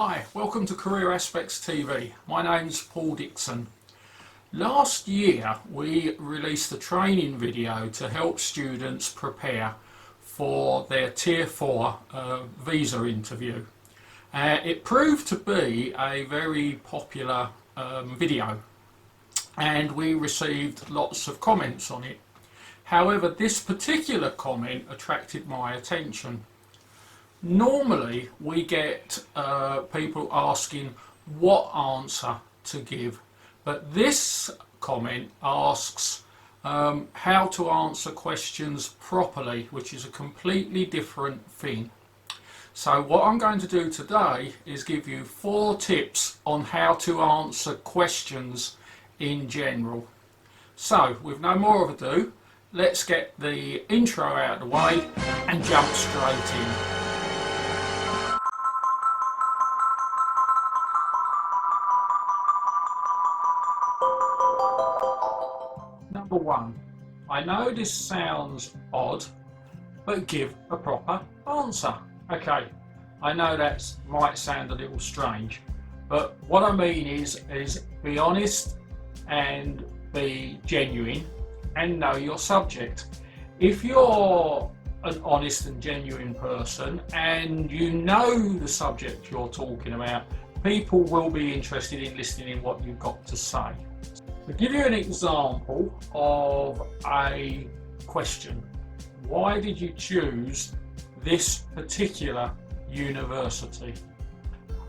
Hi, welcome to Career Aspects TV. My name's Paul Dixon. Last year we released a training video to help students prepare for their Tier 4 visa interview. It proved to be a very popular video and we received lots of comments on it. However, this particular comment attracted my attention. Normally we get people asking what answer to give, but this comment asks how to answer questions properly, which is a completely different thing. So what I'm going to do today is give you 4 tips on how to answer questions in general. So with no more ado, let's get the intro out of the way and jump straight in. Number 1. I know this sounds odd, but give a proper answer. Okay, I know that might sound a little strange, but what I mean is be honest and be genuine and know your subject. If you're an honest and genuine person and you know the subject you're talking about, people will be interested in listening in what you've got to say. To give you an example of a question, why did you choose this particular university?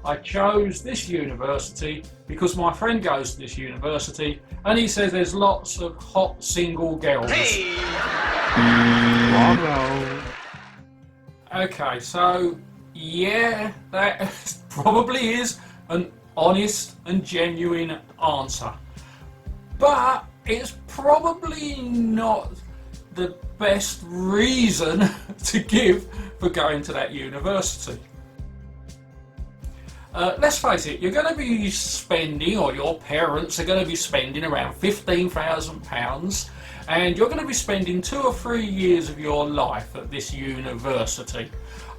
I chose this university because my friend goes to this university and he says there's lots of hot single girls. Hey! Bravo. Okay, so yeah, that probably is an honest and genuine answer. But it's probably not the best reason to give for going to that university. Let's face it, you're going to be spending, or your parents are going to be spending around £15,000, and you're going to be spending 2 or 3 years of your life at this university.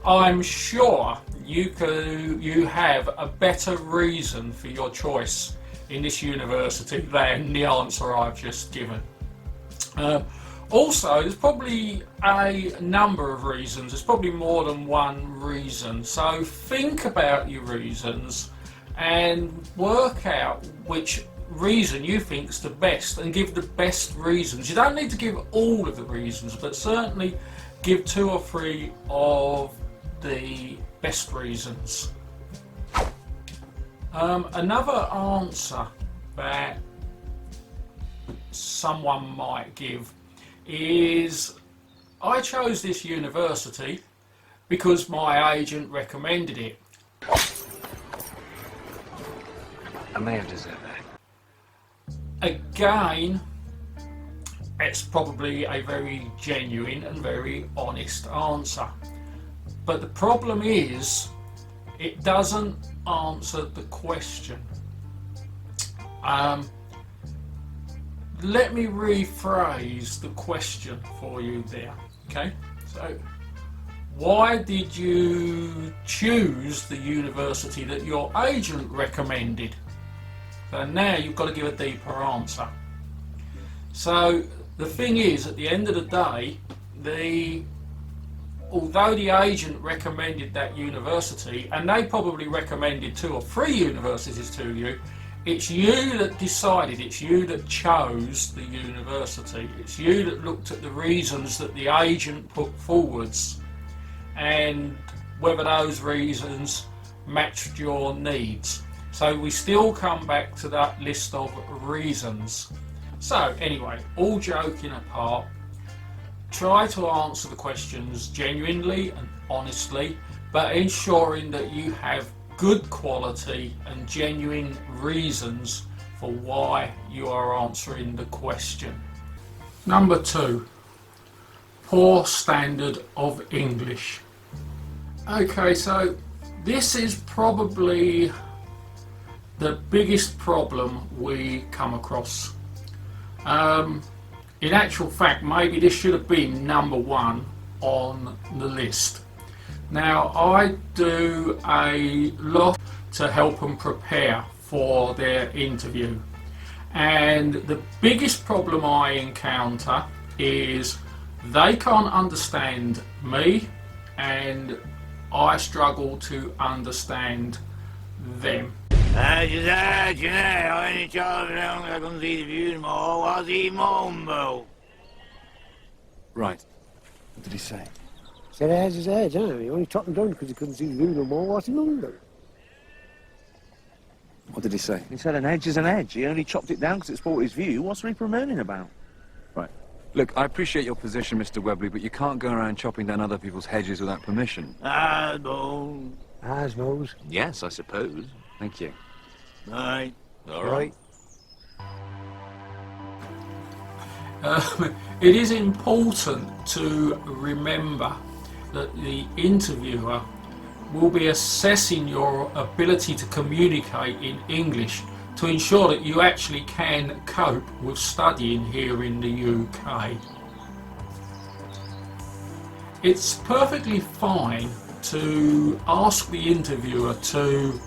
I'm sure you have a better reason for your choice in this university than the answer I've just given. Also, there's probably a number of reasons. There's probably more than one reason. So think about your reasons and work out which reason you think is the best and give the best reasons. You don't need to give all of the reasons, but certainly give 2 or 3 of the best reasons. Another answer that someone might give is, I chose this university because my agent recommended it. I may have deserved that. Again, it's probably a very genuine and very honest answer. But the problem is, it doesn't answer the question. Let me rephrase the question for you there. Okay, so why did you choose the university that your agent recommended? So now you've got to give a deeper answer. So the thing is, at the end of the day, although the agent recommended that university, and they probably recommended 2 or 3 universities to you, it's you that decided, it's you that chose the university, it's you that looked at the reasons that the agent put forwards and whether those reasons matched your needs. So we still come back to that list of reasons. So anyway, all joking apart, try to answer the questions genuinely and honestly, but ensuring that you have good quality and genuine reasons for why you are answering the question. Number 2, poor standard of English. Okay, so this is probably the biggest problem we come across. In actual fact, maybe this should have been number 1 on the list. Now, I do a lot to help them prepare for their interview. And the biggest problem I encounter is they can't understand me and I struggle to understand them. Right. What did he say? He said, "Edge is edge, huh? He only chopped him down because he couldn't see the view no more. What's he under?" What did he say? He said an edge is an edge. He only chopped it down because it spoiled his view. What's he moaning about? Right. Look, I appreciate your position, Mr. Webley, but you can't go around chopping down other people's hedges without permission. I suppose. Yes, I suppose. Thank you. Right. All Right. It is important to remember that the interviewer will be assessing your ability to communicate in English to ensure that you actually can cope with studying here in the UK. It's perfectly fine to ask the interviewer to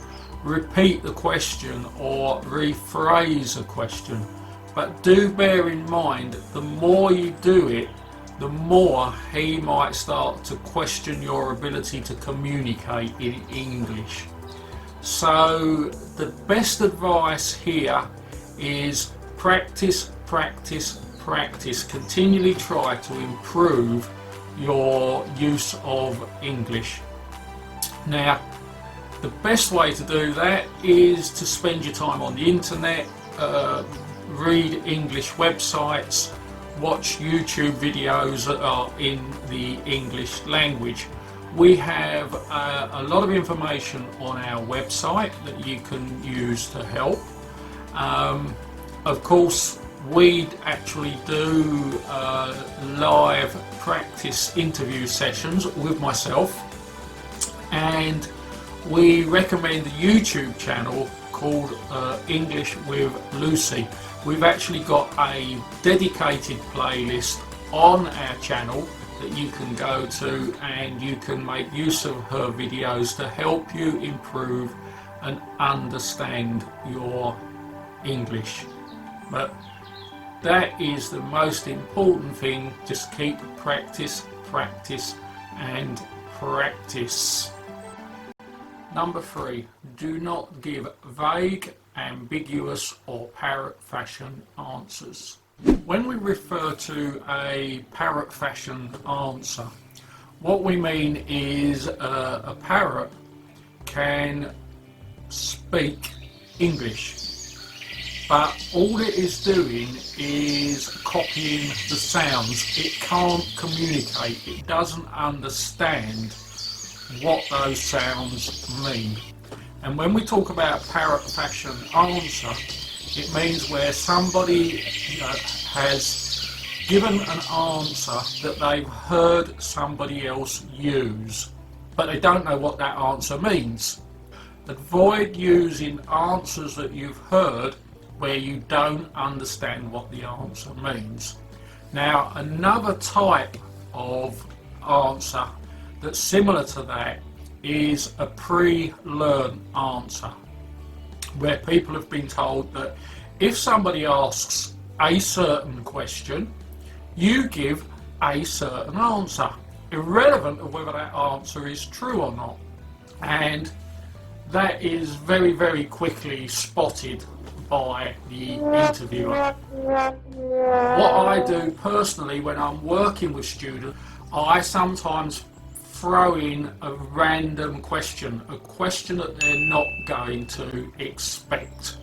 repeat the question or rephrase a question, but do bear in mind the more you do it, the more he might start to question your ability to communicate in English. So the best advice here is practice, practice, practice. Continually try to improve your use of English. Now, the best way to do that is to spend your time on the internet, read English websites, watch YouTube videos that are in the English language. We have a lot of information on our website that you can use to help. Of course, we actually do live practice interview sessions with myself, and we recommend a YouTube channel called English with Lucy. We've actually got a dedicated playlist on our channel that you can go to, and you can make use of her videos to help you improve and understand your English. But that is the most important thing. Just keep practice, practice and practice. Number 3, do not give vague, ambiguous or parrot fashion answers. When we refer to a parrot fashion answer, what we mean is a parrot can speak English, but all it is doing is copying the sounds. It can't communicate. It doesn't understand what those sounds mean. And when we talk about parrot fashion answer, it means where somebody has given an answer that they've heard somebody else use, but they don't know what that answer means. Avoid using answers that you've heard where you don't understand what the answer means. Now, another type of answer that's similar to that is a pre-learned answer, where people have been told that if somebody asks a certain question, you give a certain answer, irrelevant of whether that answer is true or not. And that is very, very quickly spotted by the interviewer. What I do personally when I'm working with students, I sometimes throw in a random question, a question that they're not going to expect.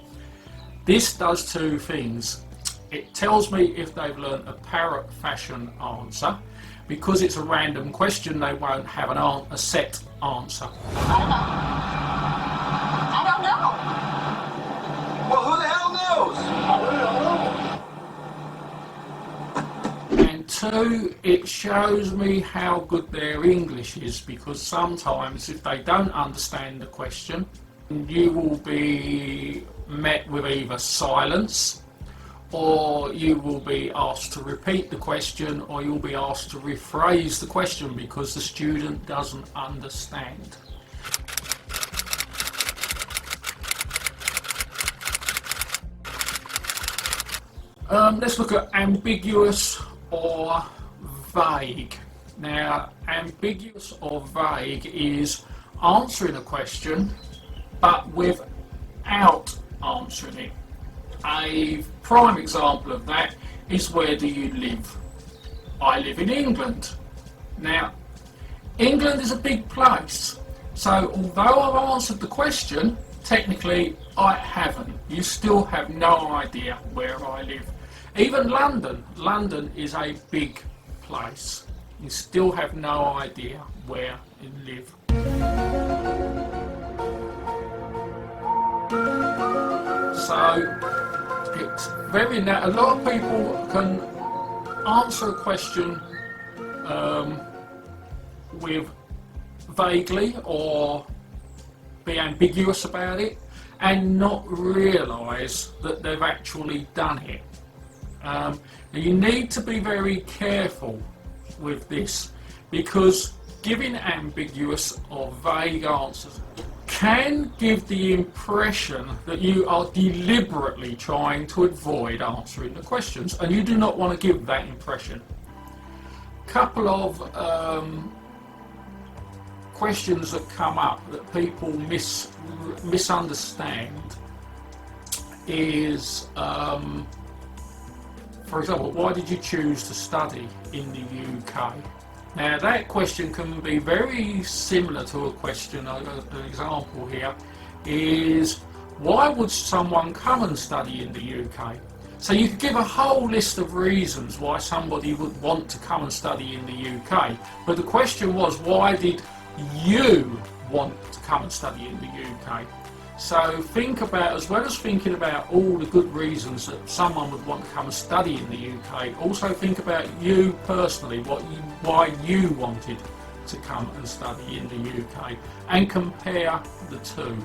This does two things. It tells me if they've learned a parrot fashion answer. Because it's a random question, they won't have a set answer. I don't know. Well, who the hell knows? And 2, it shows me how good their English is, because sometimes if they don't understand the question, you will be met with either silence, or you will be asked to repeat the question, or you'll be asked to rephrase the question because the student doesn't understand. Let's look at ambiguous or vague. Now, ambiguous or vague is answering a question but without answering it. A prime example of that is, where do you live? I live in England. Now, England is a big place, so although I've answered the question, technically I haven't. You still have no idea where I live. Even London. London is a big place. You still have no idea where you live. So it's very now. A lot of people can answer a question with vaguely or be ambiguous about it and not realise that they've actually done it. You need to be very careful with this, because giving ambiguous or vague answers can give the impression that you are deliberately trying to avoid answering the questions, and you do not want to give that impression. Couple of questions that come up that people misunderstand is, for example, why did you choose to study in the UK? Now, that question can be very similar to a question, an example here is, why would someone come and study in the UK? So you could give a whole list of reasons why somebody would want to come and study in the UK, but the question was, why did you want to come and study in the UK? So think about, as well as thinking about all the good reasons that someone would want to come and study in the UK, also think about you personally, why you wanted to come and study in the UK, and compare the two.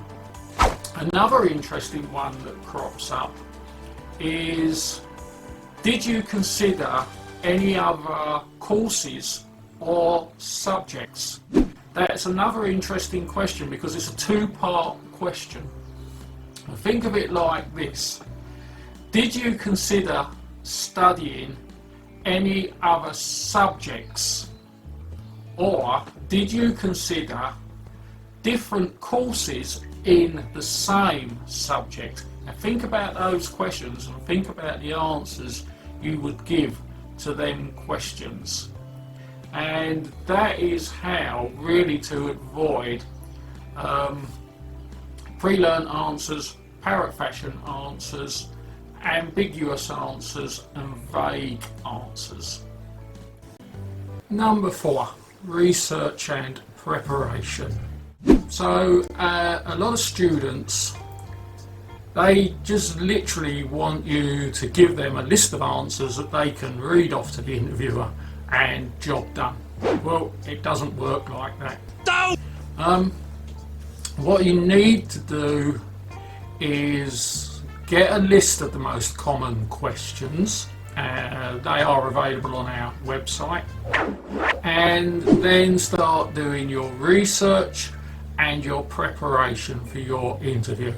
Another interesting one that crops up is, did you consider any other courses or subjects? That's another interesting question, because it's a two-part question. Think of it like this: did you consider studying any other subjects, or did you consider different courses in the same subject? Now think about those questions and think about the answers you would give to them questions. And that is how really to avoid pre-learned answers, parrot fashion answers, ambiguous answers and vague answers. Number 4, research and preparation. So a lot of students, they just literally want you to give them a list of answers that they can read off to the interviewer and job done. Well, it doesn't work like that. What you need to do is get a list of the most common questions. They are available on our website, and then start doing your research and your preparation for your interview.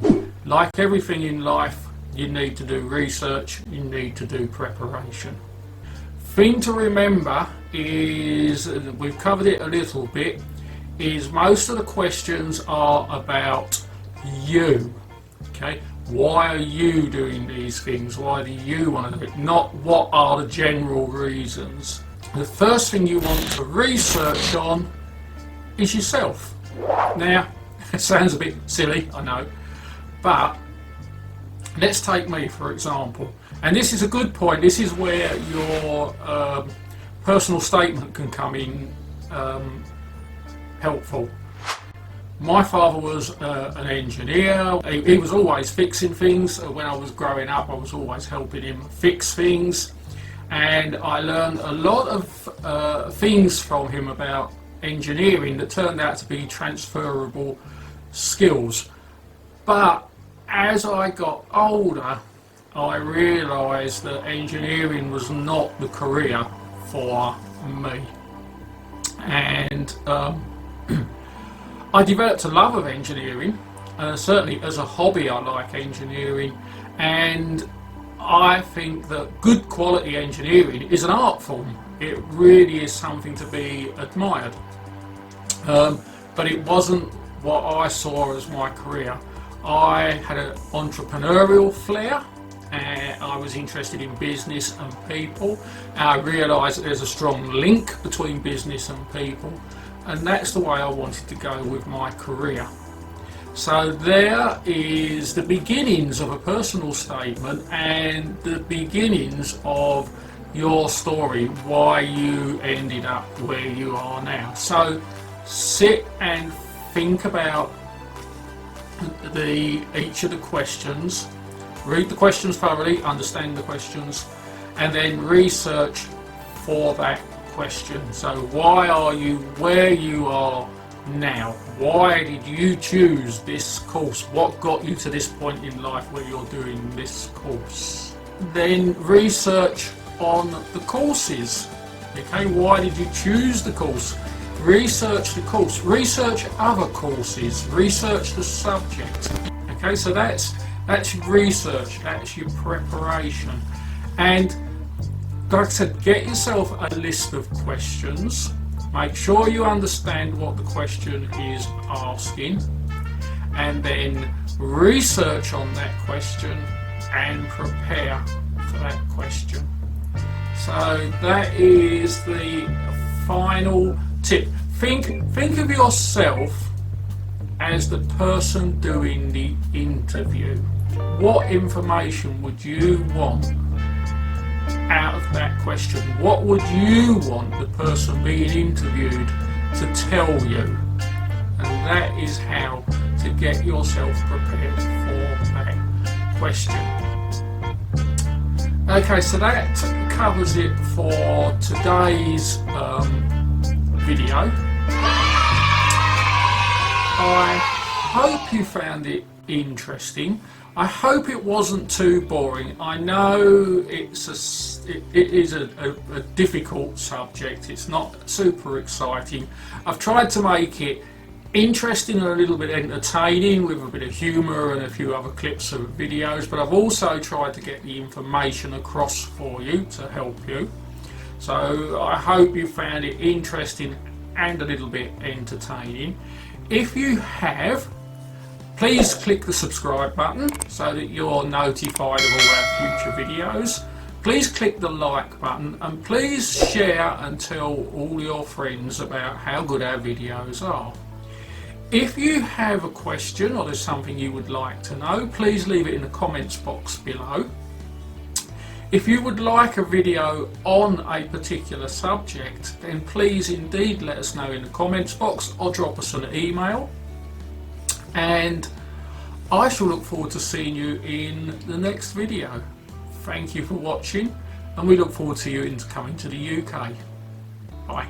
Like everything in life, you need to do research, you need to do preparation. Thing to remember is, we've covered it a little bit, is most of the questions are about you. Okay, why are you doing these things? Why do you want to do it? Not what are the general reasons. The first thing you want to research on is yourself. Now, it sounds a bit silly, I know, but let's take me for example. And this is a good point. This is where your personal statement can come in helpful. My father was an engineer. He was always fixing things. When I was growing up, I was always helping him fix things. And I learned a lot of things from him about engineering that turned out to be transferable skills. But as I got older, I realised that engineering was not the career for me. And I developed a love of engineering. Certainly as a hobby I like engineering, and I think that good quality engineering is an art form. It really is something to be admired. But it wasn't what I saw as my career. I had an entrepreneurial flair, and I was interested in business and people. And I realised that there's a strong link between business and people, and that's the way I wanted to go with my career. So there is the beginnings of a personal statement and the beginnings of your story, why you ended up where you are now. So sit and think about each of the questions, read the questions thoroughly, understand the questions, and then research for that question. So why are you where you are now? Why did you choose this course? What got you to this point in life where you're doing this course? Then research on the courses. Okay, why did you choose the course? Research the course, research other courses, research the subject. Okay, so that's research, that's your preparation. And like I said, get yourself a list of questions. Make sure you understand what the question is asking, and then research on that question and prepare for that question. So that is the final tip. Think of yourself as the person doing the interview. What information would you want out of that question? What would you want the person being interviewed to tell you? And that is how to get yourself prepared for that question. Okay, so that covers it for today's video. I hope you found it interesting. I hope it wasn't too boring. I know it is a difficult subject. It's not super exciting. I've tried to make it interesting and a little bit entertaining with a bit of humour and a few other clips of videos, but I've also tried to get the information across for you to help you. So I hope you found it interesting and a little bit entertaining. If you have, please click the subscribe button so that you're notified of all our future videos. Please click the like button, and please share and tell all your friends about how good our videos are. If you have a question or there's something you would like to know, please leave it in the comments box below. If you would like a video on a particular subject, then please indeed let us know in the comments box or drop us an email. And I shall look forward to seeing you in the next video. Thank you for watching, and we look forward to you coming to the UK. Bye.